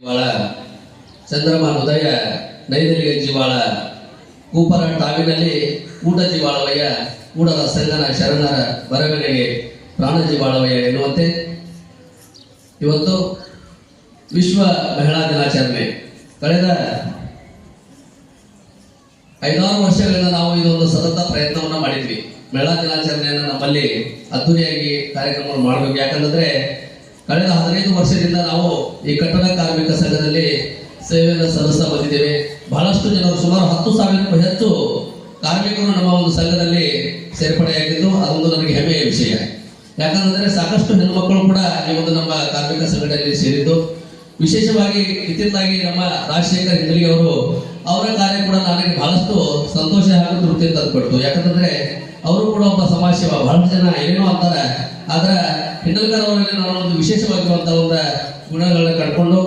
ಜೀವಾಳ ಚಂದ್ರಮಾನ ಉದಯ ನೈದಲಿಗೆ ಜೀವಾಳ ಕೂಪರ ಟಾವಿನಲ್ಲಿ ಊಟ ಜೀವಾಳವಯ್ಯ ಕೂಡಲ ಸಂಗನ ಶರಣರ ಬರವಣಿಗೆ ಪ್ರಾಣ ಜೀವಾಳವಯ್ಯ ಎನ್ನುವಂತೆ ಇವತ್ತು ವಿಶ್ವ ಮಹಿಳಾ ದಿನಾಚರಣೆ. ಕಳೆದ 5-6 ವರ್ಷಗಳಿಂದ ನಾವು ಇದೊಂದು ಸತತ ಪ್ರಯತ್ನವನ್ನ ಮಾಡಿದ್ವಿ. ಮಹಿಳಾ ದಿನಾಚರಣೆಯನ್ನು ನಮ್ಮಲ್ಲಿ ಅದ್ದೂರಿಯಾಗಿ ಕಾರ್ಯಕ್ರಮವನ್ನು ಮಾಡಬೇಕು. ಯಾಕಂದ್ರೆ ಕಳೆದ 15 ವರ್ಷದಿಂದ ನಾವು ಈ ಕಟ್ಟಡ ಕಾರ್ಮಿಕ ಸಂಘದಲ್ಲಿ ಸೇವೆಯನ್ನು ಸಲ್ಲಿಸ್ತಾ ಬಂದಿದ್ದೇವೆ. ಬಹಳಷ್ಟು ಜನರು ಸುಮಾರು 10,000ಕ್ಕೂ ಹೆಚ್ಚು ಕಾರ್ಮಿಕರು ನಮ್ಮ ಒಂದು ಸಂಘದಲ್ಲಿ ಸೇರ್ಪಡೆಯಾಗಿದ್ದು ಅದೊಂದು ನನಗೆ ಹೆಮ್ಮೆಯ ವಿಷಯ. ಯಾಕಂದ್ರೆ ಸಾಕಷ್ಟು ಹೆಣ್ಣುಮಕ್ಕಳು ಕೂಡ ಈ ಒಂದು ನಮ್ಮ ಕಾರ್ಮಿಕ ಸಂಘಟನೆಯಲ್ಲಿ ಸೇರಿದ್ದು. ವಿಶೇಷವಾಗಿ ಇತ್ತಿತ್ತಾಗಿ ನಮ್ಮ ರಾಜಶೇಖರ್ ಹಿಂದಲಿಗೆ ಅವರು ಅವರ ಕಾರ್ಯ ಕೂಡ ನನಗೆ ಬಹಳಷ್ಟು ಸಂತೋಷ ಹಾಗೂ ತೃಪ್ತಿ ತಂದುಕೊಡ್ತು. ಯಾಕಂದ್ರೆ ಅವರು ಕೂಡ ಒಬ್ಬ ಸಮಾಜ ಸೇವಾ. ಬಹಳಷ್ಟು ಜನ ಏನೇನೋ ಅಂತಾರೆ, ಆದ್ರೆ ಹಿಂಡಲ್ಕರ್ ಅವರಲ್ಲಿ ನಾನು ಒಂದು ವಿಶೇಷವಾಗಿರುವಂತಹ ಒಂದು ಗುಣಗಳನ್ನ ಕಂಡುಕೊಂಡು